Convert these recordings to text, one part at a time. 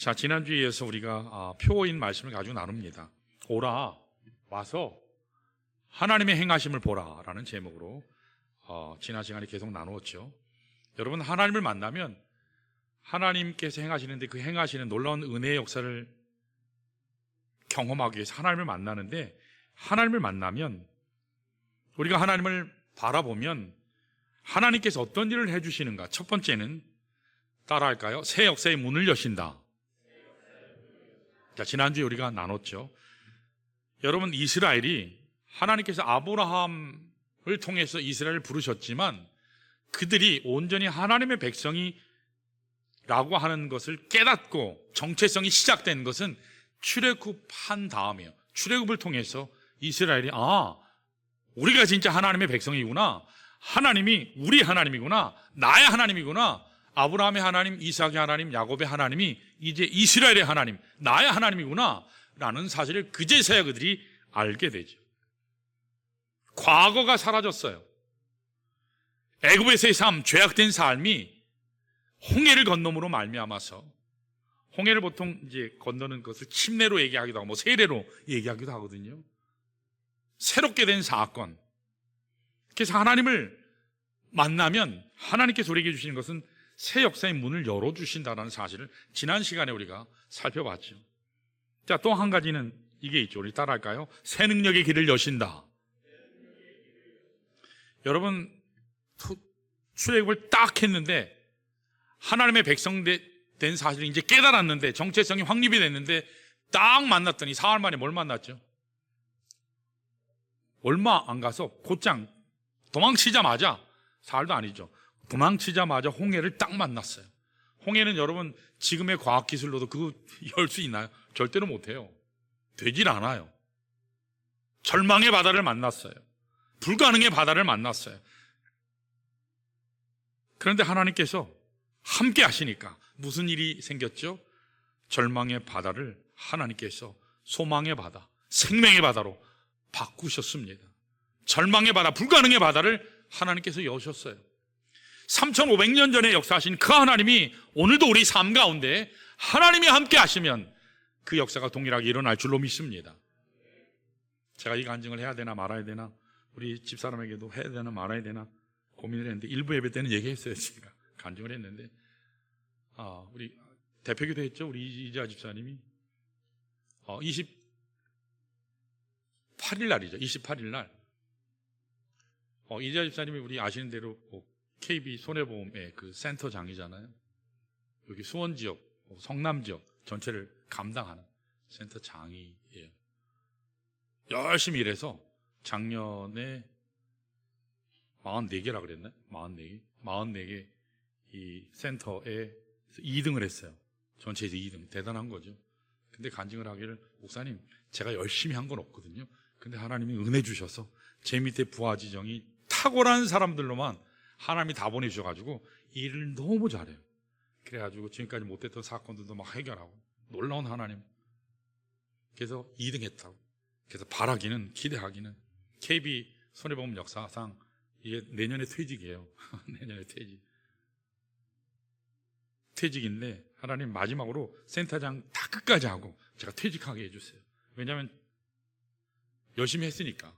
자, 지난주에 이어서 우리가 표어인 말씀을 가지고 나눕니다. 오라, 와서 하나님의 행하심을 보라 라는 제목으로 지난 시간에 계속 나누었죠. 여러분, 하나님을 만나면 하나님께서 행하시는데 그 행하시는 놀라운 은혜의 역사를 경험하기 위해서 하나님을 만나는데, 하나님을 만나면 우리가 하나님을 바라보면 하나님께서 어떤 일을 해주시는가. 첫 번째는 따라할까요? 새 역사의 문을 여신다. 자, 지난주에 우리가 나눴죠. 여러분, 이스라엘이 하나님께서 아브라함을 통해서 이스라엘을 부르셨지만 그들이 온전히 하나님의 백성이라고 하는 것을 깨닫고 정체성이 시작된 것은 출애굽한 다음이에요. 출애굽을 통해서 이스라엘이 우리가 진짜 하나님의 백성이구나, 하나님이 우리 하나님이구나, 나의 하나님이구나, 아브라함의 하나님, 이삭의 하나님, 야곱의 하나님이 이제 이스라엘의 하나님, 나의 하나님이구나 라는 사실을 그제서야 그들이 알게 되죠. 과거가 사라졌어요. 애굽에서의 삶, 죄악된 삶이 홍해를 건너므로 말미암아서, 홍해를 보통 이제 건너는 것을 침례로 얘기하기도 하고 세례로 얘기하기도 하거든요. 새롭게 된 사건. 그래서 하나님을 만나면 하나님께서 우리에게 주시는 것은 새 역사의 문을 열어주신다는 사실을 지난 시간에 우리가 살펴봤죠. 자, 또 한 가지는 이게 있죠. 우리 따라할까요? 새 능력의 길을 여신다. 여러분, 출애굽을 딱 했는데 하나님의 백성 된 사실을 이제 깨달았는데, 정체성이 확립이 됐는데 딱 만났더니 사흘 만에 뭘 만났죠? 얼마 안 가서 곧장 도망치자마자, 사흘도 아니죠, 도망치자마자 홍해를 딱 만났어요. 홍해는 여러분 지금의 과학기술로도 그거 열 수 있나요? 절대로 못해요. 되질 않아요. 절망의 바다를 만났어요. 불가능의 바다를 만났어요. 그런데 하나님께서 함께 하시니까 무슨 일이 생겼죠? 절망의 바다를 하나님께서 소망의 바다, 생명의 바다로 바꾸셨습니다. 절망의 바다, 불가능의 바다를 하나님께서 여셨어요. 3500년 전에 역사하신 그 하나님이 오늘도 우리 삶 가운데 하나님이 함께 하시면 그 역사가 동일하게 일어날 줄로 믿습니다. 제가 이 간증을 해야 되나 말아야 되나, 우리 집사람에게도 해야 되나 말아야 되나 고민을 했는데, 일부 예배 때는 얘기했어요. 제가 간증을 했는데, 우리 대표기도 했죠. 우리 이자 집사님이 28일 날이죠. 28일 날 이자 집사님이 우리 아시는 대로 KB 손해보험의 그 센터장이잖아요. 여기 수원 지역, 성남 지역 전체를 감당하는 센터장이에요. 열심히 일해서 작년에 44개라 그랬나요? 44개 이 센터에 2등을 했어요. 전체에서 2등. 대단한 거죠. 근데 간증을 하기를, 목사님, 제가 열심히 한 건 없거든요. 근데 하나님이 은혜 주셔서 제 밑에 부하지정이 탁월한 사람들로만 하나님이 다 보내주셔가지고 일을 너무 잘해요. 그래가지고 지금까지 못했던 사건들도 막 해결하고, 놀라운 하나님. 그래서 2등 했다고. 그래서 바라기는, 기대하기는, KB 손해보험 역사상 이게 내년에 퇴직이에요. 내년에 퇴직인데 하나님 마지막으로 센터장 다 끝까지 하고 제가 퇴직하게 해주세요. 왜냐하면 열심히 했으니까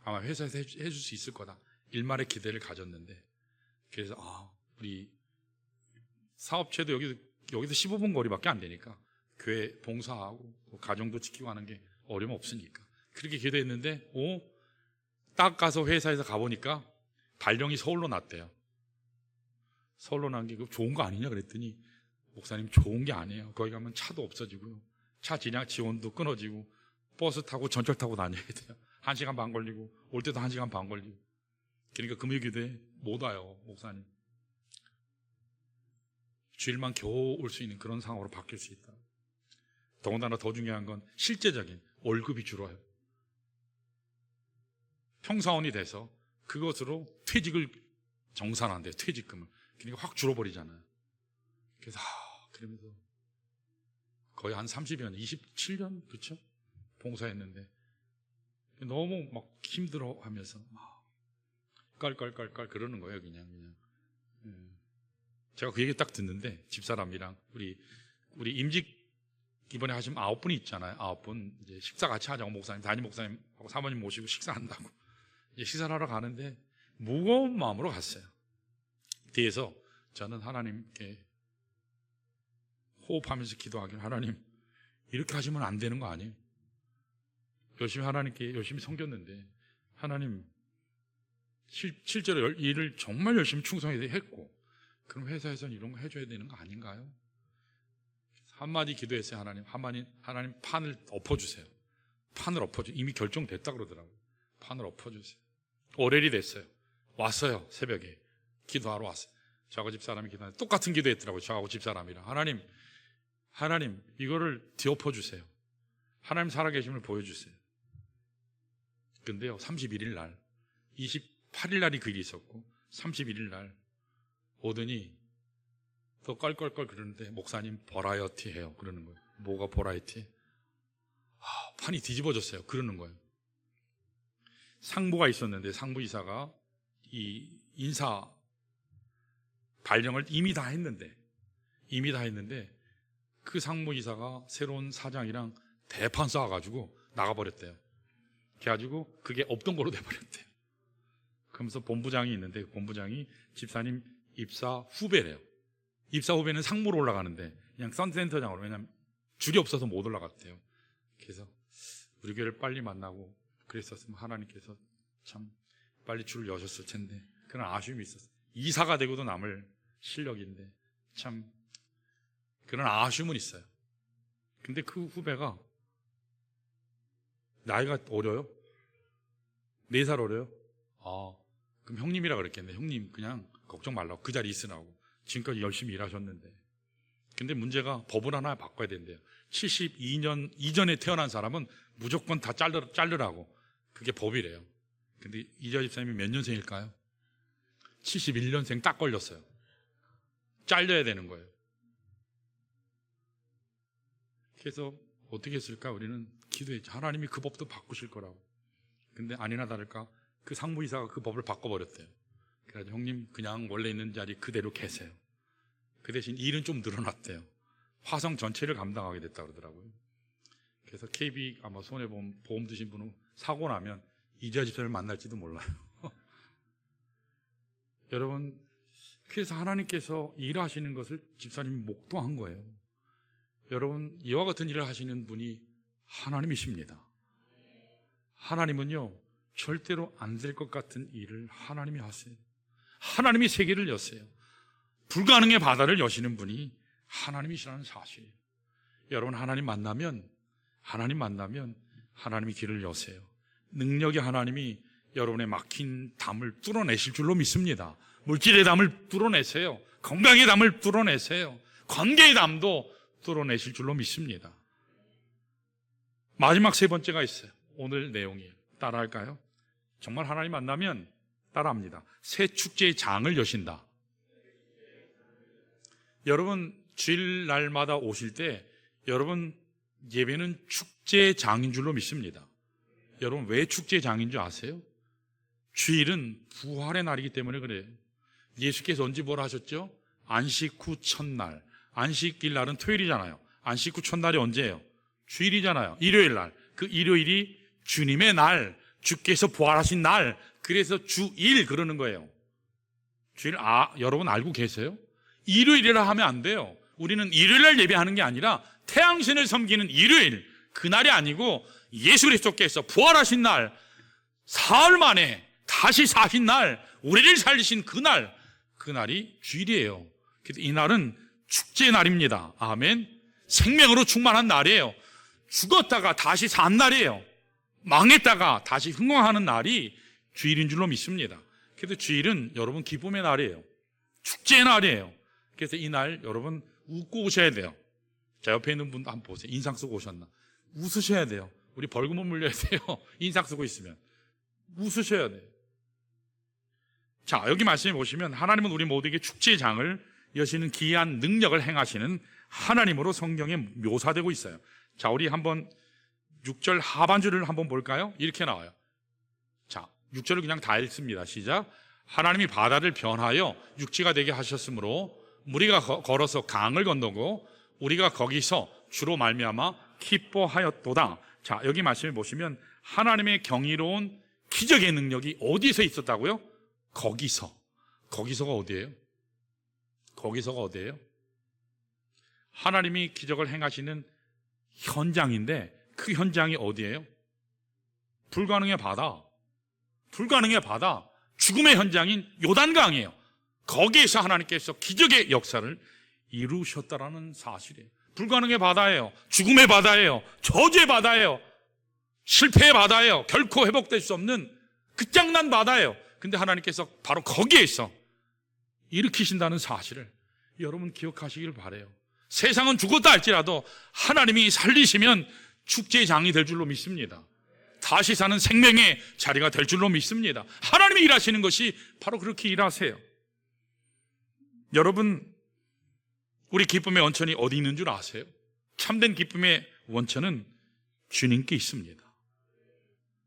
아마 회사에서 해줄 수 있을 거다, 일말의 기대를 가졌는데, 그래서 우리 사업체도 여기서 15분 거리밖에 안 되니까 교회 봉사하고 가정도 지키고 하는 게 어려움 없으니까 그렇게 기도했는데, 딱 가서 회사에서 가보니까 발령이 서울로 났대요. 서울로 난 게 좋은 거 아니냐 그랬더니, 목사님, 좋은 게 아니에요. 거기 가면 차도 없어지고요, 차 지원도 끊어지고, 버스 타고 전철 타고 다녀야 돼요. 1시간 반 걸리고, 올 때도 1시간 반 걸리고. 그러니까 금요 기도에 못 와요, 목사님. 주일만 겨우 올 수 있는 그런 상황으로 바뀔 수 있다. 더군다나 더 중요한 건 실제적인 월급이 줄어요. 평사원이 돼서 그것으로 퇴직을 정산한대요. 퇴직금을. 그러니까 확 줄어버리잖아요. 그래서 그러면서 거의 한 30여 년, 27년 그렇죠? 봉사했는데 너무 막 힘들어하면서 막 깔깔깔깔 그러는 거예요. 그냥. 제가 그 얘기 딱 듣는데 집사람이랑 우리 우리 임직 이번에 하시면 9분이 있잖아요. 9분 이제 식사 같이 하자고 목사님, 담임 목사님하고 사모님 모시고 식사한다고 이제 식사를 하러 가는데 무거운 마음으로 갔어요. 뒤에서 저는 하나님께 호흡하면서 기도하기를, 하나님 이렇게 하시면 안 되는 거 아니에요? 열심히 하나님께 열심히 섬겼는데 하나님 실제로 일을 정말 열심히 충성해서 했고, 그럼 회사에서는 이런 거 해줘야 되는 거 아닌가요? 한마디 기도했어요. 하나님 판을 엎어주세요. 판을 엎어주세요. 이미 결정됐다 그러더라고요. 판을 엎어주세요. 월요일이 됐어요. 왔어요. 새벽에 기도하러 왔어요. 저하고 집사람이 기도하는데 똑같은 기도했더라고요. 저하고 집사람이랑. 하나님 이거를 뒤엎어주세요. 하나님 살아계심을 보여주세요. 근데요, 31일 날 28일 날이 그 일이 있었고 31일 날 오더니 또 껄껄껄 그러는데, 목사님 버라이어티 해요. 그러는 거예요. 뭐가 버라이어티? 판이 뒤집어졌어요. 그러는 거예요. 상부가 있었는데 상부이사가 이 인사 발령을 이미 다 했는데 그 상무이사가 새로운 사장이랑 대판 싸워가지고 나가버렸대요. 그래가지고 그게 없던 거로 돼버렸대요. 그러면서 본부장이 있는데 본부장이 집사님 입사 후배래요. 입사 후배는 상무로 올라가는데 그냥 센터장으로, 왜냐면 줄이 없어서 못 올라갔대요. 그래서 우리 교회를 빨리 만나고 그랬었으면 하나님께서 참 빨리 줄을 여셨을 텐데, 그런 아쉬움이 있었어요. 이사가 되고도 남을 실력인데 참 그런 아쉬움은 있어요. 근데 그 후배가 나이가 어려요? 4살 어려요? 그럼 형님이라 그랬겠네. 형님 그냥 걱정 말라고, 그 자리 있으라고. 지금까지 열심히 일하셨는데. 근데 문제가 법을 하나 바꿔야 된대요. 72년 이전에 태어난 사람은 무조건 다 자르라고. 그게 법이래요. 근데 이자 집사님이 몇 년생일까요? 71년생 딱 걸렸어요. 잘려야 되는 거예요. 그래서 어떻게 했을까? 우리는 기도했죠. 하나님이 그 법도 바꾸실 거라고. 근데 아니나 다를까 그 상무이사가 그 법을 바꿔버렸대요. 그래서 형님 그냥 원래 있는 자리 그대로 계세요. 그 대신 일은 좀 늘어났대요. 화성 전체를 감당하게 됐다 그러더라고요. 그래서 KB 아마 손해보험 드신 분은 사고 나면 이자 집사를 만날지도 몰라요. 여러분, 그래서 하나님께서 일하시는 것을 집사님이 목도한 거예요. 여러분, 이와 같은 일을 하시는 분이 하나님이십니다. 하나님은요 절대로 안 될 것 같은 일을 하나님이 하세요. 하나님이 세계를 여세요. 불가능의 바다를 여시는 분이 하나님이시라는 사실이에요. 여러분, 하나님 만나면 하나님이 길을 여세요. 능력의 하나님이 여러분의 막힌 담을 뚫어내실 줄로 믿습니다. 물질의 담을 뚫어내세요. 건강의 담을 뚫어내세요. 관계의 담도 뚫어내실 줄로 믿습니다. 마지막 3번째가 있어요. 오늘 내용이에요. 따라할까요? 정말 하나님 만나면 따라합니다. 새 축제의 장을 여신다. 여러분, 주일날마다 오실 때 여러분 예배는 축제의 장인 줄로 믿습니다. 여러분, 왜 축제의 장인 줄 아세요? 주일은 부활의 날이기 때문에 그래요. 예수께서 언제 뭐라 하셨죠? 안식 후 첫날. 안식일 날은 토요일이잖아요. 안식 후 첫날이 언제예요? 주일이잖아요. 일요일 날. 그 일요일이 주님의 날, 주께서 부활하신 날. 그래서 주일 그러는 거예요. 주일, 여러분 알고 계세요? 일요일이라 하면 안 돼요. 우리는 일요일 날 예배하는 게 아니라 태양신을 섬기는 일요일, 그날이 아니고 예수 그리스도께서 부활하신 날, 사흘 만에 다시 사신 날, 우리를 살리신 그날, 그날이 주일이에요. 그래서 이 날은 축제의 날입니다. 아멘. 생명으로 충만한 날이에요. 죽었다가 다시 산 날이에요. 망했다가 다시 흥왕하는 날이 주일인 줄로 믿습니다. 그래서 주일은 여러분 기쁨의 날이에요. 축제의 날이에요. 그래서 이 날 여러분 웃고 오셔야 돼요. 자, 옆에 있는 분도 한번 보세요. 인상 쓰고 오셨나? 웃으셔야 돼요. 우리 벌금은 물려야 돼요. 인상 쓰고 있으면 웃으셔야 돼요. 자, 여기 말씀해 보시면 하나님은 우리 모두에게 축제의 장을 여시는 기이한 능력을 행하시는 하나님으로 성경에 묘사되고 있어요. 자, 우리 한번 6절 하반절을 한번 볼까요? 이렇게 나와요. 자, 6절을 그냥 다 읽습니다. 시작. 하나님이 바다를 변하여 육지가 되게 하셨으므로 무리가 걸어서 강을 건너고 우리가 거기서 주로 말미암아 기뻐하였도다. 자, 여기 말씀해 보시면 하나님의 경이로운 기적의 능력이 어디서 있었다고요? 거기서가 어디예요? 거기서가 어디예요? 하나님이 기적을 행하시는 현장인데 그 현장이 어디예요? 불가능의 바다. 불가능의 바다. 죽음의 현장인 요단강이에요. 거기에서 하나님께서 기적의 역사를 이루셨다라는 사실이에요. 불가능의 바다예요. 죽음의 바다예요. 저주의 바다예요. 실패의 바다예요. 결코 회복될 수 없는 끝장난 바다예요. 근데 하나님께서 바로 거기에서 일으키신다는 사실을 여러분 기억하시길 바라요. 세상은 죽었다 할지라도 하나님이 살리시면 축제의 장이 될 줄로 믿습니다. 다시 사는 생명의 자리가 될 줄로 믿습니다. 하나님이 일하시는 것이 바로 그렇게 일하세요. 여러분, 우리 기쁨의 원천이 어디 있는 줄 아세요? 참된 기쁨의 원천은 주님께 있습니다.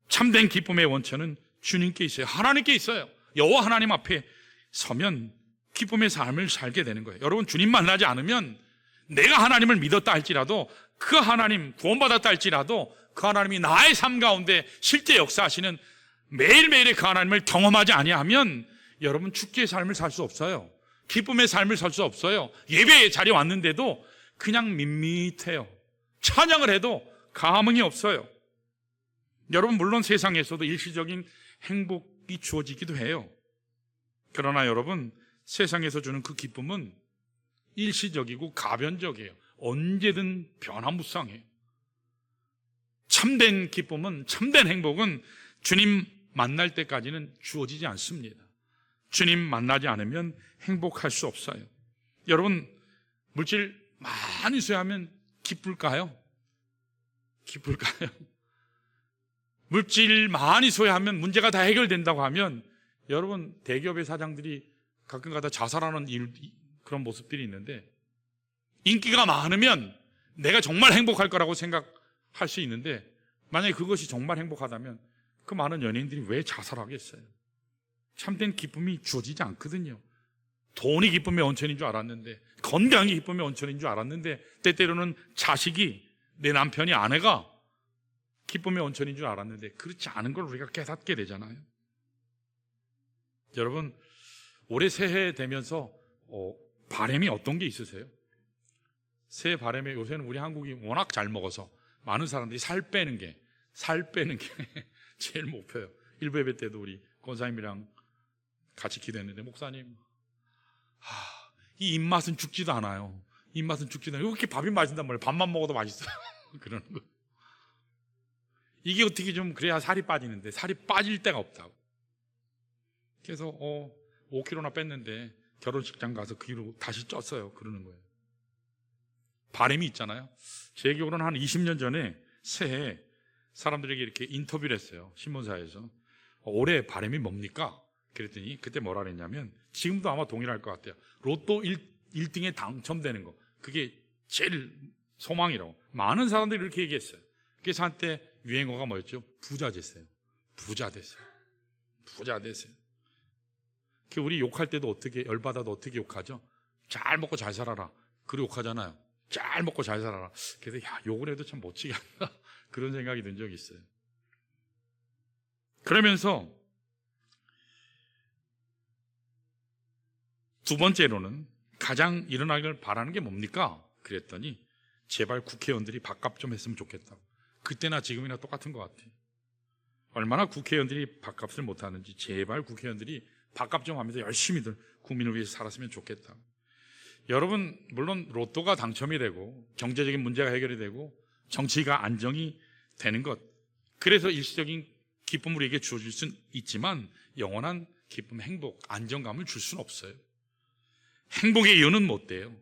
참된 기쁨의 원천은 주님께 있어요. 하나님께 있어요. 여호와 하나님 앞에 서면 기쁨의 삶을 살게 되는 거예요. 여러분, 주님 만나지 않으면 내가 하나님을 믿었다 할지라도, 그 하나님 구원받았다 할지라도 그 하나님이 나의 삶 가운데 실제 역사하시는 매일매일의 그 하나님을 경험하지 아니하면 여러분 축제의 삶을 살 수 없어요. 기쁨의 삶을 살 수 없어요. 예배의 자리에 왔는데도 그냥 밋밋해요. 찬양을 해도 감흥이 없어요. 여러분, 물론 세상에서도 일시적인 행복이 주어지기도 해요. 그러나 여러분, 세상에서 주는 그 기쁨은 일시적이고 가변적이에요. 언제든 변화무쌍해요. 참된 기쁨은, 참된 행복은 주님 만날 때까지는 주어지지 않습니다. 주님 만나지 않으면 행복할 수 없어요. 여러분, 물질 많이 소유하면 기쁠까요? 기쁠까요? 물질 많이 소유하면 문제가 다 해결된다고 하면 여러분, 대기업의 사장들이 가끔가다 자살하는 그런 모습들이 있는데, 인기가 많으면 내가 정말 행복할 거라고 생각할 수 있는데, 만약에 그것이 정말 행복하다면 그 많은 연예인들이 왜 자살하겠어요? 참된 기쁨이 주어지지 않거든요. 돈이 기쁨의 원천인 줄 알았는데, 건강이 기쁨의 원천인 줄 알았는데, 때때로는 자식이, 내 남편이, 아내가 기쁨의 원천인 줄 알았는데 그렇지 않은 걸 우리가 깨닫게 되잖아요. 여러분, 올해 새해 되면서 바람이 어떤 게 있으세요? 새해 바람에 요새는 우리 한국이 워낙 잘 먹어서 많은 사람들이 살 빼는 게 제일 목표예요. 일부 예배 때도 우리 권사님이랑 같이 기도했는데, 목사님, 이 입맛은 죽지도 않아요. 입맛은 죽지도 않아요. 이렇게 밥이 맛있단 말이에요. 밥만 먹어도 맛있어요. 그러는 거예요. 이게 어떻게 좀 그래야 살이 빠지는데 살이 빠질 데가 없다고. 그래서 5kg나 뺐는데 결혼식장 가서 그 뒤로 다시 쪘어요. 그러는 거예요. 바람이 있잖아요. 제 기억으로는 한 20년 전에 새해 사람들에게 이렇게 인터뷰를 했어요. 신문사에서. 올해 바람이 뭡니까? 그랬더니 그때 뭐라 그랬냐면, 지금도 아마 동일할 것 같아요. 로또 1등에 당첨되는 거, 그게 제일 소망이라고. 많은 사람들이 그렇게 얘기했어요. 그래서 한때 유행어가 뭐였죠? 부자 됐어요. 부자 됐어요. 부자 됐어요. 우리 욕할 때도 어떻게, 열받아도 어떻게 욕하죠? 잘 먹고 잘 살아라. 그리고 욕하잖아요. 잘 먹고 잘 살아라. 그래서 욕을 해도 참 멋지게 한다. 그런 생각이 든 적이 있어요. 그러면서 두 번째로는 가장 일어나길 바라는 게 뭡니까? 그랬더니 제발 국회의원들이 밥값 좀 했으면 좋겠다고. 그때나 지금이나 똑같은 것 같아요. 얼마나 국회의원들이 밥값을 못하는지 제발 국회의원들이 밥값 좀 하면서 열심히들 국민을 위해서 살았으면 좋겠다. 여러분, 물론 로또가 당첨이 되고 경제적인 문제가 해결이 되고 정치가 안정이 되는 것, 그래서 일시적인 기쁨을 우리에게 주어질 수는 있지만 영원한 기쁨, 행복, 안정감을 줄 수는 없어요. 행복의 이유는 못 돼요.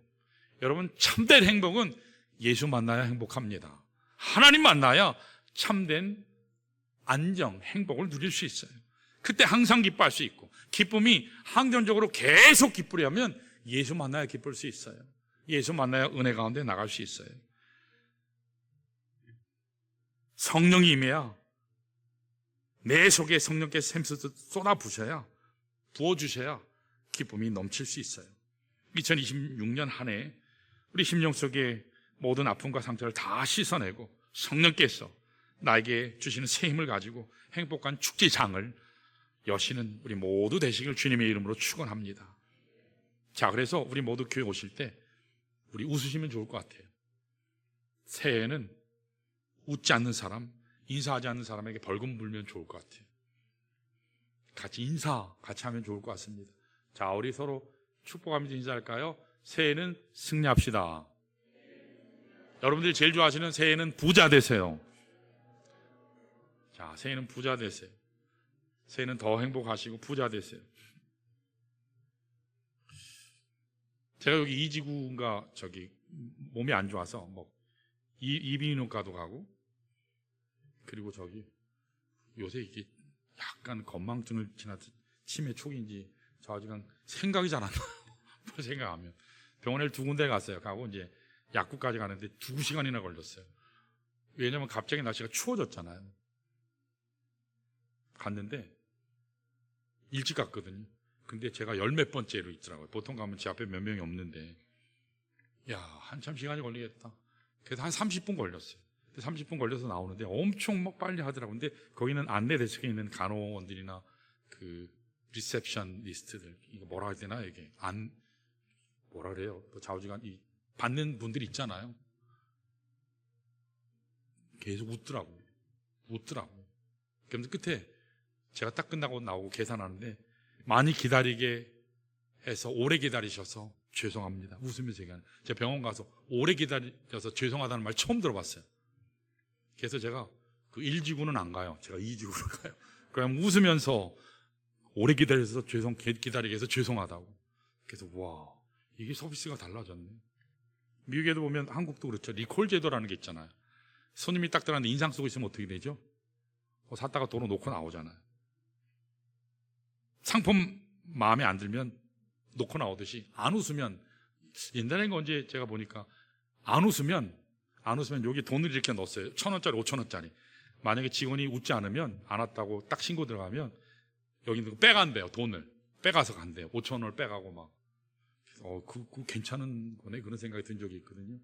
여러분, 참된 행복은 예수 만나야 행복합니다. 하나님 만나야 참된 안정, 행복을 누릴 수 있어요. 그때 항상 기뻐할 수 있고, 기쁨이 항전적으로 계속 기쁘려면 예수 만나야 기쁠 수 있어요. 예수 만나야 은혜 가운데 나갈 수 있어요. 성령이 임해야, 내 속에 성령께서 샘솟아 쏟아부으셔야, 부어주셔야 기쁨이 넘칠 수 있어요. 2026년 한 해 우리 심령 속에 모든 아픔과 상처를 다 씻어내고 성령께서 나에게 주시는 새 힘을 가지고 행복한 축제장을 여시는 우리 모두 되시길 주님의 이름으로 축원합니다. 자, 그래서 우리 모두 교회 오실 때 우리 웃으시면 좋을 것 같아요. 새해에는 웃지 않는 사람, 인사하지 않는 사람에게 벌금 물면 좋을 것 같아요. 같이 같이 하면 좋을 것 같습니다. 자, 우리 서로 축복하면서 인사할까요? 새해는 승리합시다. 여러분들이 제일 좋아하시는 새해는 부자 되세요. 자, 새해는 부자 되세요. 새해는 더 행복하시고 부자 되세요. 제가 여기 이지구인가 몸이 안 좋아서 이비인후과도 가고, 그리고 요새 이게 약간 건망증을 지나서 치매 초기인지 저 아직 생각이 잘 안 나요. 생각하면 병원에 2군데 갔어요. 가고 이제 약국까지 가는데 2시간이나 걸렸어요. 왜냐면 갑자기 날씨가 추워졌잖아요. 갔는데 일찍 갔거든요. 근데 제가 10몇 번째로 있더라고요. 보통 가면 제 앞에 몇 명이 없는데, 야, 한참 시간이 걸리겠다. 그래서 한 30분 걸렸어요. 30분 걸려서 나오는데 엄청 막 빨리 하더라고요. 근데 거기는 안내 대책에 있는 간호원들이나 그 리셉션 리스트들, 이거 뭐라 해야 되나, 이게 뭐라 그래요? 또 좌우지간 받는 분들이 있잖아요. 계속 웃더라고요. 그러면서 끝에 제가 딱 끝나고 나오고 계산하는데, 많이 기다리게 해서 오래 기다리셔서 죄송합니다. 웃으면서 얘기하는. 제가 병원 가서 오래 기다려서 죄송하다는 말 처음 들어봤어요. 그래서 제가 그 1지구는 안 가요. 제가 2지구로 가요. 그냥 웃으면서 오래 기다려서 기다리게 해서 죄송하다고. 그래서 와, 이게 서비스가 달라졌네. 미국에도 보면, 한국도 그렇죠. 리콜 제도라는 게 있잖아요. 손님이 딱 들어갔는데 인상 쓰고 있으면 어떻게 되죠? 샀다가 도로 놓고 나오잖아요. 상품 마음에 안 들면 놓고 나오듯이, 안 웃으면, 옛날에 언제 제가 보니까 안 웃으면 여기 돈을 이렇게 넣었어요. 1,000원짜리, 5,000원짜리. 만약에 직원이 웃지 않으면, 안 왔다고 딱 신고 들어가면 여기 빼간대요. 돈을 빼가서 간대요. 5,000원을 빼가고 막. 그거 괜찮은 거네, 그런 생각이 든 적이 있거든요.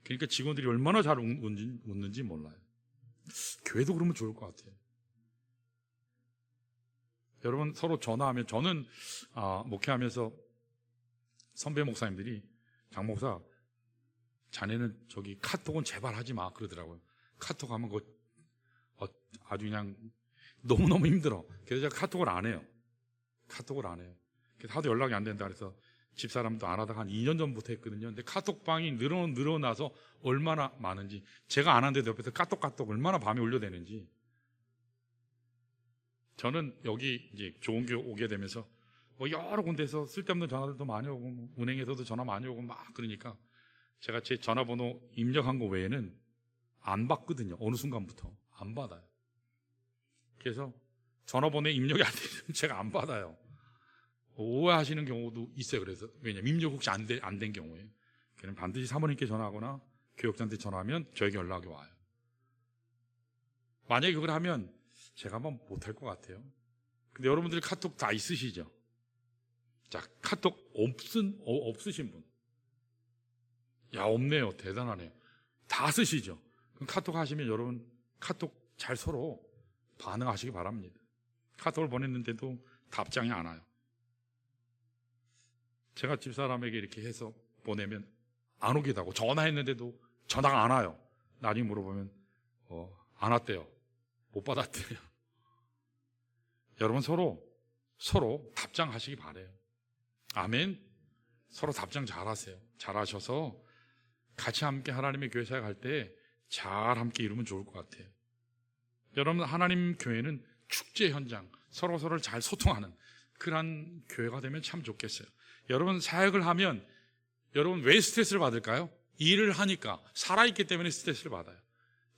그러니까 직원들이 얼마나 잘 웃는지 몰라요. 교회도 그러면 좋을 것 같아요. 여러분, 서로 전화하면, 저는 목회하면서 선배 목사님들이, 장 목사, 자네는 카톡은 제발 하지 마 그러더라고요. 카톡 하면 아주 그냥 너무너무 힘들어. 그래서 제가 카톡을 안 해요. 그래서 하도 연락이 안 된다 그래서 집사람도 안 하다가 한 2년 전부터 했거든요. 근데 카톡방이 늘어나서 얼마나 많은지, 제가 안 하는데도 옆에서 까똑 얼마나 밤에 올려대는지. 저는 여기 이제 좋은 교회 오게 되면서 여러 군데에서 쓸데없는 전화들도 많이 오고, 은행에서도 전화 많이 오고 막 그러니까 제가 제 전화번호 입력한 거 외에는 안 받거든요. 어느 순간부터 안 받아요. 그래서 전화번호에 입력이 안 되면 제가 안 받아요. 오해하시는 경우도 있어요. 그래서 왜냐면 입력 혹시 안 된 경우에, 그럼 반드시 사모님께 전화하거나 교육자한테 전화하면 저에게 연락이 와요. 만약에 그걸 하면 제가 한번 못할 것 같아요. 근데 여러분들 카톡 다 있으시죠? 자, 카톡 없으신 분. 야, 없네요. 대단하네요. 다 쓰시죠? 그럼 카톡 하시면 여러분 카톡 잘 서로 반응하시기 바랍니다. 카톡을 보냈는데도 답장이 안 와요. 제가 집사람에게 이렇게 해서 보내면 안 오기도 하고, 전화했는데도 전화가 안 와요. 나중에 물어보면 안 왔대요. 못 받았대요. 여러분, 서로 답장하시기 바래요. 아멘. 서로 답장 잘하세요. 잘하셔서 같이 함께 하나님의 교회 사역할 때 잘 함께 이루면 좋을 것 같아요. 여러분, 하나님 교회는 축제 현장, 서로를 잘 소통하는 그러한 교회가 되면 참 좋겠어요. 여러분, 사역을 하면 여러분 왜 스트레스를 받을까요? 일을 하니까, 살아있기 때문에 스트레스를 받아요.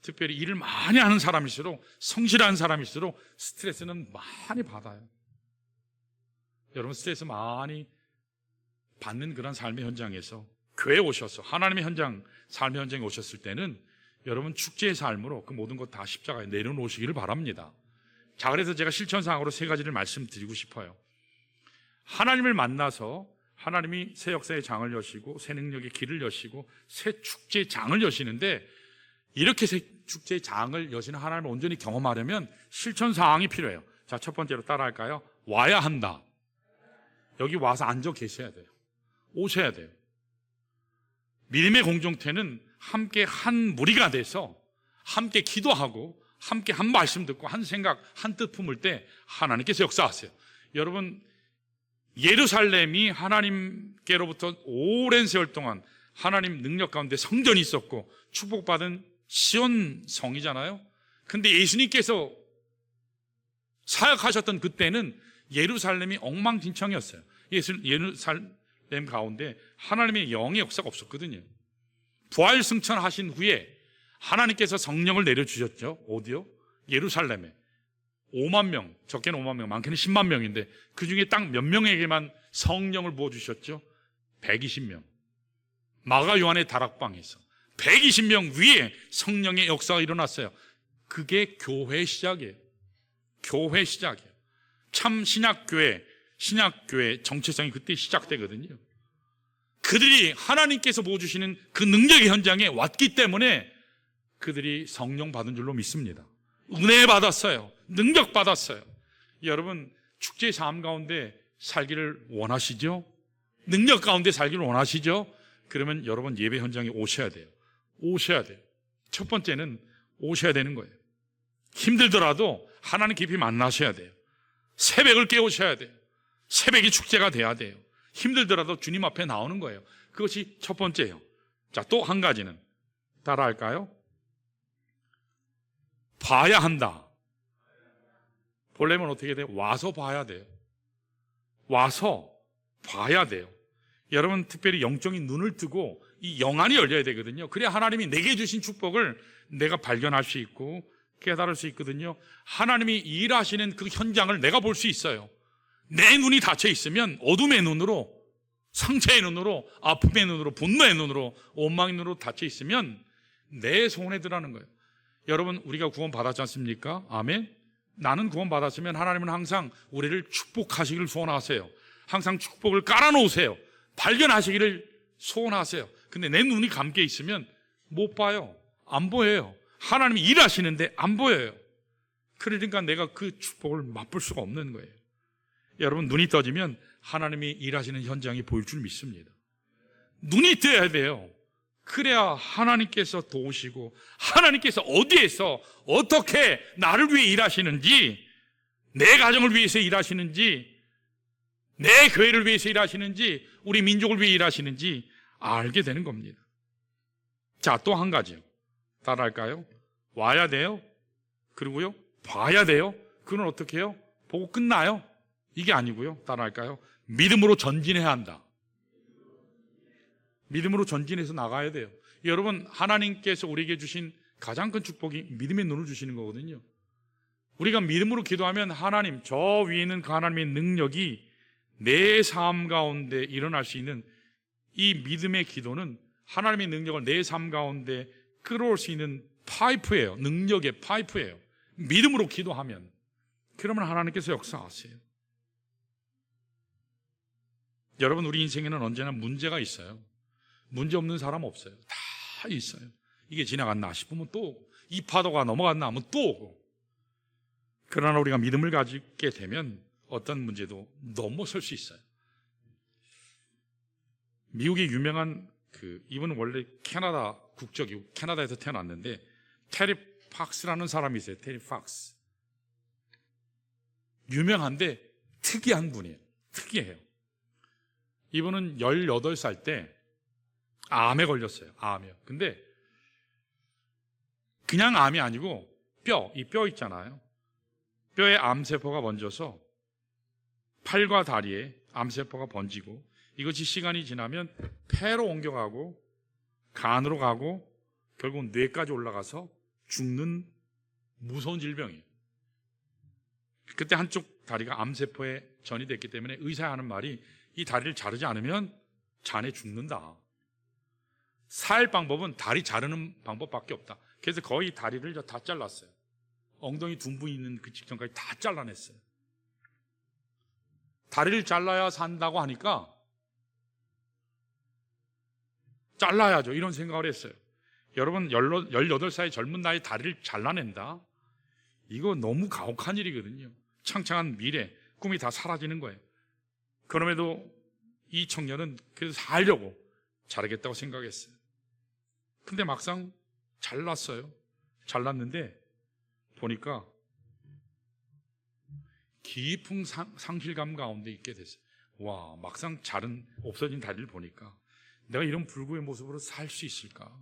특별히 일을 많이 하는 사람일수록, 성실한 사람일수록 스트레스는 많이 받아요. 여러분, 스트레스 많이 받는 그런 삶의 현장에서 교회에 오셔서 하나님의 삶의 현장에 오셨을 때는 여러분 축제의 삶으로 그 모든 것 다 십자가에 내려놓으시기를 바랍니다. 자, 그래서 제가 실천사항으로 3가지를 말씀드리고 싶어요. 하나님을 만나서 하나님이 새 역사의 장을 여시고 새 능력의 길을 여시고 새 축제의 장을 여시는데, 이렇게 새 축제의 장을 여시는 하나님을 온전히 경험하려면 실천 사항이 필요해요. 자, 첫 번째로 따라할까요? 와야 한다. 여기 와서 앉아 계셔야 돼요. 오셔야 돼요. 믿음의 공동체는 함께 한 무리가 돼서 함께 기도하고 함께 한 말씀 듣고 한 생각, 한 뜻 품을 때 하나님께서 역사하세요. 여러분, 예루살렘이 하나님께로부터 오랜 세월 동안 하나님 능력 가운데 성전이 있었고 축복받은 시온 성이잖아요. 근데 예수님께서 사역하셨던 그때는 예루살렘이 엉망진창이었어요. 예루살렘 가운데 하나님의 영의 역사가 없었거든요. 부활 승천하신 후에 하나님께서 성령을 내려주셨죠. 어디요? 예루살렘에. 5만 명, 적게는 5만 명, 많게는 10만 명인데 그 중에 딱 몇 명에게만 성령을 부어주셨죠? 120명. 마가 요한의 다락방에서 120명 위에 성령의 역사가 일어났어요. 그게 교회의 시작이에요. 교회의 시작이에요. 참 신약교회 정체성이 그때 시작되거든요. 그들이 하나님께서 부어주시는 그 능력의 현장에 왔기 때문에 그들이 성령 받은 줄로 믿습니다. 은혜 받았어요. 능력 받았어요. 여러분, 축제의 삶 가운데 살기를 원하시죠? 능력 가운데 살기를 원하시죠? 그러면 여러분 예배 현장에 오셔야 돼요. 오셔야 돼요. 첫 번째는 오셔야 되는 거예요. 힘들더라도 하나님 깊이 만나셔야 돼요. 새벽을 깨우셔야 돼요. 새벽이 축제가 돼야 돼요. 힘들더라도 주님 앞에 나오는 거예요. 그것이 첫 번째예요. 자, 또 한 가지는 따라할까요? 봐야 한다. 보려면 어떻게 돼요? 와서 봐야 돼요. 와서 봐야 돼요. 여러분, 특별히 영적인 눈을 뜨고 이 영안이 열려야 되거든요. 그래야 하나님이 내게 주신 축복을 내가 발견할 수 있고 깨달을 수 있거든요. 하나님이 일하시는 그 현장을 내가 볼 수 있어요. 내 눈이 닫혀 있으면 어둠의 눈으로, 상처의 눈으로, 아픔의 눈으로, 분노의 눈으로, 원망의 눈으로 닫혀 있으면 내 손에 들어가는 거예요. 여러분, 우리가 구원 받았지 않습니까? 아멘. 나는 구원 받았으면 하나님은 항상 우리를 축복하시기를 소원하세요. 항상 축복을 깔아놓으세요. 발견하시기를 소원하세요. 근데 내 눈이 감겨 있으면 못 봐요. 안 보여요. 하나님이 일하시는데 안 보여요. 그러니까 내가 그 축복을 맛볼 수가 없는 거예요. 여러분, 눈이 떠지면 하나님이 일하시는 현장이 보일 줄 믿습니다. 눈이 떠야 돼요. 그래야 하나님께서 도우시고 하나님께서 어디에서 어떻게 나를 위해 일하시는지, 내 가정을 위해서 일하시는지, 내 교회를 위해서 일하시는지, 우리 민족을 위해 일하시는지 알게 되는 겁니다. 자, 또 한 가지요. 따라할까요? 와야 돼요. 그리고요, 봐야 돼요. 그건 어떻게 해요? 보고 끝나요? 이게 아니고요. 따라할까요? 믿음으로 전진해야 한다. 믿음으로 전진해서 나가야 돼요. 여러분, 하나님께서 우리에게 주신 가장 큰 축복이 믿음의 눈을 주시는 거거든요. 우리가 믿음으로 기도하면 하나님, 저 위에 있는 그 하나님의 능력이 내 삶 가운데 일어날 수 있는 이 믿음의 기도는 하나님의 능력을 내 삶 가운데 끌어올 수 있는 파이프예요. 능력의 파이프예요. 믿음으로 기도하면, 그러면 하나님께서 역사하세요. 여러분, 우리 인생에는 언제나 문제가 있어요. 문제 없는 사람 없어요. 다 있어요. 이게 지나갔나 싶으면 또 오고, 이 파도가 넘어갔나 하면 또 오고. 그러나 우리가 믿음을 가지게 되면 어떤 문제도 넘어설 수 있어요. 미국의 유명한 이분은 원래 캐나다 국적이고 캐나다에서 태어났는데 테리 팍스라는 사람이 있어요. 테리 팍스. 유명한데 특이한 분이에요. 특이해요. 이분은 18살 때 암에 걸렸어요. 암이요. 근데 그냥 암이 아니고 이 뼈 있잖아요. 뼈에 암세포가 번져서 팔과 다리에 암세포가 번지고, 이것이 시간이 지나면 폐로 옮겨가고 간으로 가고 결국 뇌까지 올라가서 죽는 무서운 질병이에요. 그때 한쪽 다리가 암세포에 전이 됐기 때문에 의사가 하는 말이, 이 다리를 자르지 않으면 자네 죽는다. 살 방법은 다리 자르는 방법밖에 없다. 그래서 거의 다리를 다 잘랐어요. 엉덩이 둔부 있는 그 직전까지 다 잘라냈어요. 다리를 잘라야 산다고 하니까 잘라야죠. 이런 생각을 했어요. 여러분 18살 젊은 나이에 다리를 잘라낸다? 이거 너무 가혹한 일이거든요. 창창한 미래, 꿈이 다 사라지는 거예요. 그럼에도 이 청년은 그래서 살려고 잘하겠다고 생각했어요. 근데 막상 잘랐어요. 잘랐는데 보니까 깊은 상실감 가운데 있게 됐어요. 와, 막상 자른 없어진 다리를 보니까 내가 이런 불구의 모습으로 살 수 있을까?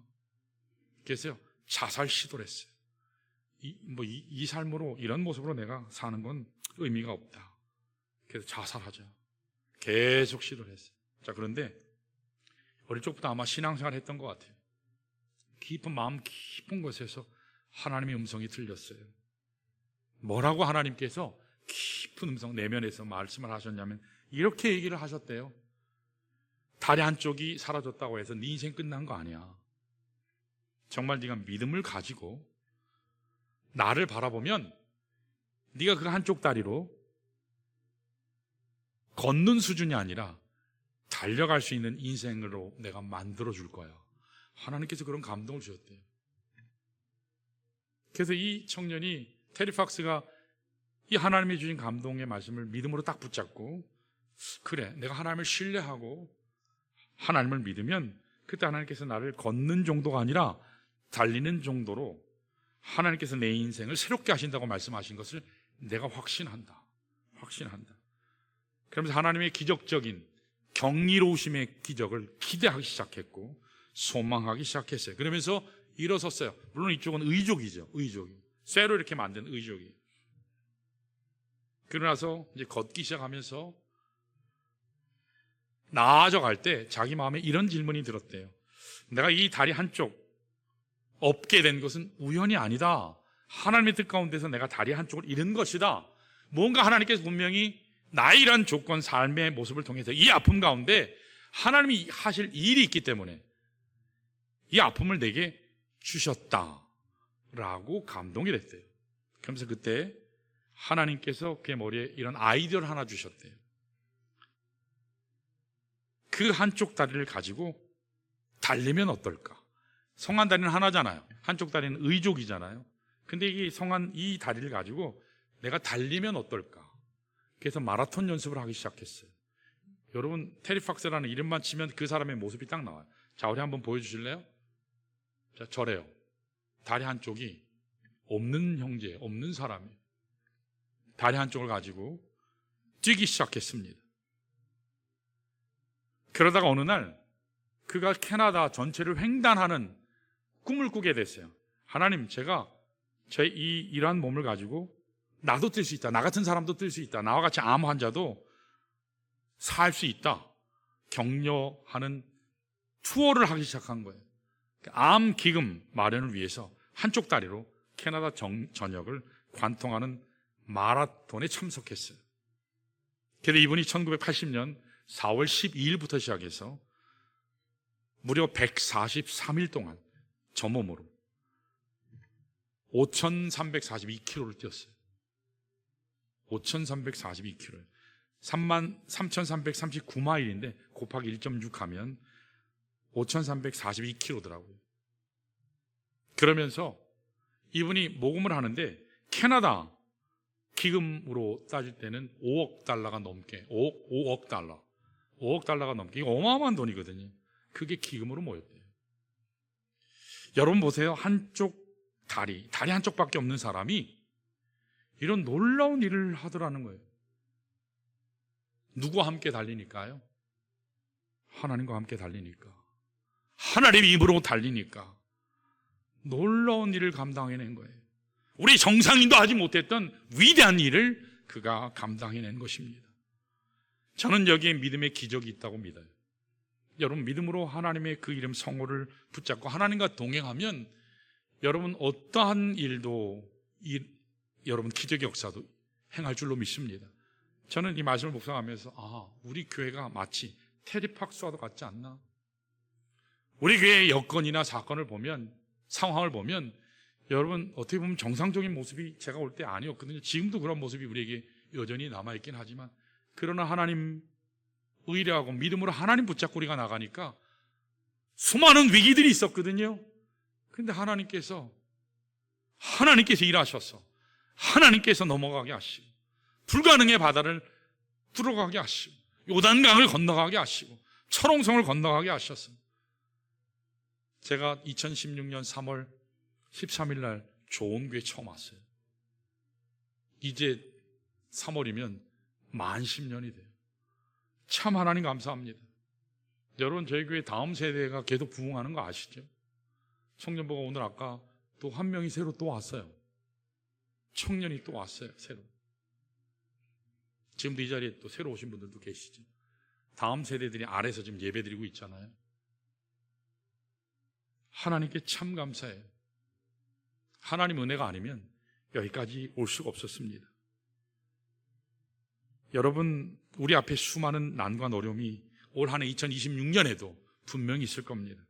그래서 자살 시도를 했어요. 이 삶으로 이런 모습으로 내가 사는 건 의미가 없다. 그래서 자살하자. 계속 시도를 했어요. 자, 그런데 어릴 적부터 아마 신앙생활을 했던 것 같아요. 깊은 마음 깊은 곳에서 하나님의 음성이 들렸어요. 뭐라고 하나님께서 깊은 음성 내면에서 말씀을 하셨냐면 이렇게 얘기를 하셨대요. 다리 한쪽이 사라졌다고 해서 네 인생 끝난 거 아니야. 정말 네가 믿음을 가지고 나를 바라보면 네가 그 한쪽 다리로 걷는 수준이 아니라 달려갈 수 있는 인생으로 내가 만들어 줄 거야. 하나님께서 그런 감동을 주셨대요. 그래서 이 청년이 테리 팍스가 이 하나님이 주신 감동의 말씀을 믿음으로 딱 붙잡고 그래, 내가 하나님을 신뢰하고 하나님을 믿으면 그때 하나님께서 나를 걷는 정도가 아니라 달리는 정도로 하나님께서 내 인생을 새롭게 하신다고 말씀하신 것을 내가 확신한다. 그러면서 하나님의 기적적인 경이로우심의 기적을 기대하기 시작했고 소망하기 시작했어요. 그러면서 일어섰어요. 물론 이쪽은 의족이죠. 의족이 쇠로 이렇게 만든 의족이. 그러고 나서 이제 걷기 시작하면서 나아져갈 때 자기 마음에 이런 질문이 들었대요. 내가 이 다리 한쪽 없게 된 것은 우연이 아니다. 하나님의 뜻 가운데서 내가 다리 한쪽을 잃은 것이다. 뭔가 하나님께서 분명히 나의 이런 조건, 삶의 모습을 통해서 이 아픔 가운데 하나님이 하실 일이 있기 때문에 이 아픔을 내게 주셨다라고 감동이 됐대요. 그러면서 그때 하나님께서 그의 머리에 이런 아이디어를 하나 주셨대요. 그 한쪽 다리를 가지고 달리면 어떨까? 성한 다리는 하나잖아요. 한쪽 다리는 의족이잖아요. 근데 이 성한 이 다리를 가지고 내가 달리면 어떨까? 그래서 마라톤 연습을 하기 시작했어요. 여러분 테리 팍스라는 이름만 치면 그 사람의 모습이 딱 나와요. 자, 우리 한번 보여주실래요? 자, 저래요. 다리 한쪽이 없는 형제, 없는 사람이 다리 한쪽을 가지고 뛰기 시작했습니다. 그러다가 어느 날 그가 캐나다 전체를 횡단하는 꿈을 꾸게 됐어요. 하나님, 제가 제 이러한 몸을 가지고 나도 뛸 수 있다. 나 같은 사람도 뛸 수 있다. 나와 같이 암 환자도 살 수 있다. 격려하는 투어를 하기 시작한 거예요. 암 기금 마련을 위해서 한쪽 다리로 캐나다 전역을 관통하는 마라톤에 참석했어요. 그래서 이분이 1980년 4월 12일부터 시작해서 무려 143일 동안 저 몸으로 5,342km를 뛰었어요. 5,342km. 33,339마일인데 곱하기 1.6 하면 5,342km더라고요. 그러면서 이분이 모금을 하는데 캐나다 기금으로 따질 때는 5억 달러가 넘게 5억 달러가 넘게 이거 어마어마한 돈이거든요. 그게 기금으로 모였대요. 여러분 보세요. 한쪽 다리 한쪽밖에 없는 사람이 이런 놀라운 일을 하더라는 거예요. 누구와 함께 달리니까요? 하나님과 함께 달리니까. 하나님의 입으로 달리니까 놀라운 일을 감당해낸 거예요. 우리 정상인도 하지 못했던 위대한 일을 그가 감당해낸 것입니다. 저는 여기에 믿음의 기적이 있다고 믿어요. 여러분 믿음으로 하나님의 그 이름 성호를 붙잡고 하나님과 동행하면 여러분 어떠한 일도 여러분 기적의 역사도 행할 줄로 믿습니다. 저는 이 말씀을 묵상하면서 우리 교회가 마치 테리 팍스와도 같지 않나? 우리 교회의 여건이나 사건을 보면 상황을 보면 여러분 어떻게 보면 정상적인 모습이 제가 올 때 아니었거든요. 지금도 그런 모습이 우리에게 여전히 남아있긴 하지만 그러나 하나님 의뢰하고 믿음으로 하나님 붙잡고 우리가 나가니까 수많은 위기들이 있었거든요. 그런데 하나님께서 일하셔서 하나님께서 넘어가게 하시고 불가능의 바다를 들어가게 하시고 요단강을 건너가게 하시고 철옹성을 건너가게 하셔서 제가 2016년 3월 13일 날 좋은 교회 처음 왔어요. 이제 3월이면 만 10년이 돼요. 참 하나님 감사합니다. 여러분, 저희 교회 다음 세대가 계속 부흥하는 거 아시죠? 청년부가 오늘 아까 또 한 명이 새로 또 왔어요. 청년이 또 왔어요, 새로. 지금도 이 자리에 또 새로 오신 분들도 계시죠. 다음 세대들이 아래서 지금 예배 드리고 있잖아요. 하나님께 참 감사해요. 하나님 은혜가 아니면 여기까지 올 수가 없었습니다. 여러분, 우리 앞에 수많은 난관 어려움이 올 한 해 2026년에도 분명히 있을 겁니다.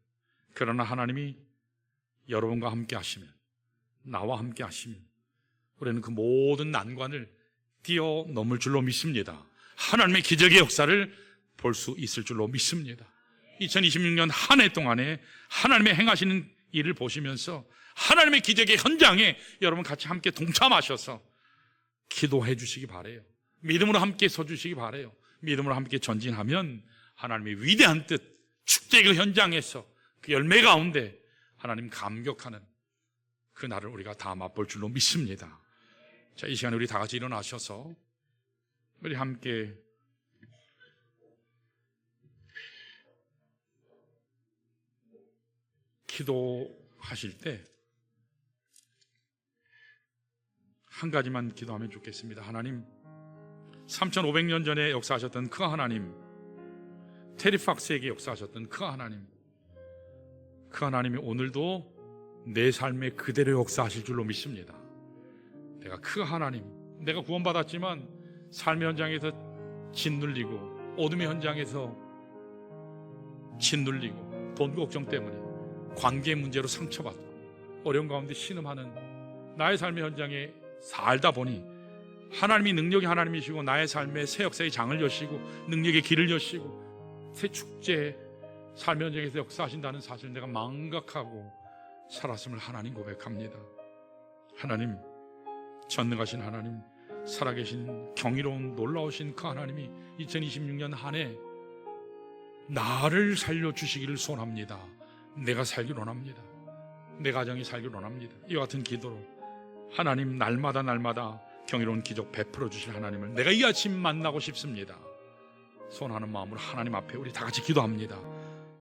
그러나 하나님이 여러분과 함께 하시면, 나와 함께 하시면 우리는 그 모든 난관을 뛰어넘을 줄로 믿습니다. 하나님의 기적의 역사를 볼 수 있을 줄로 믿습니다. 2026년 한 해 동안에 하나님의 행하시는 일을 보시면서 하나님의 기적의 현장에 여러분 같이 함께 동참하셔서 기도해 주시기 바라요. 믿음으로 함께 서주시기 바라요. 믿음으로 함께 전진하면 하나님의 위대한 뜻, 축제 그 현장에서 그 열매 가운데 하나님 감격하는 그 날을 우리가 다 맛볼 줄로 믿습니다. 자, 이 시간에 우리 다 같이 일어나셔서 우리 함께 기도하실 때 한 가지만 기도하면 좋겠습니다. 하나님, 3500년 전에 역사하셨던 그 하나님, 테리 팍스에게 역사하셨던 그 하나님, 그 하나님이 오늘도 내 삶에 그대로 역사하실 줄로 믿습니다. 내가 그 하나님, 내가 구원받았지만 삶의 현장에서 짓눌리고 어둠의 현장에서 짓눌리고 돈 걱정 때문에 관계 문제로 상처받고 어려운 가운데 신음하는 나의 삶의 현장에 살다 보니 하나님이 능력이 하나님이시고 나의 삶에 새 역사의 장을 여시고 능력의 길을 여시고 새 축제 삶의 현장에서 역사하신다는 사실을 내가 망각하고 살았음을 하나님 고백합니다. 하나님, 전능하신 하나님, 살아계신 경이로운 놀라우신 그 하나님이 2026년 한 해 나를 살려주시기를 소원합니다. 내가 살기를 원합니다. 내 가정이 살기를 원합니다. 이와 같은 기도로 하나님, 날마다 경이로운 기적 베풀어 주실 하나님을 내가 이 아침 만나고 싶습니다. 소원하는 마음으로 하나님 앞에 우리 다 같이 기도합니다.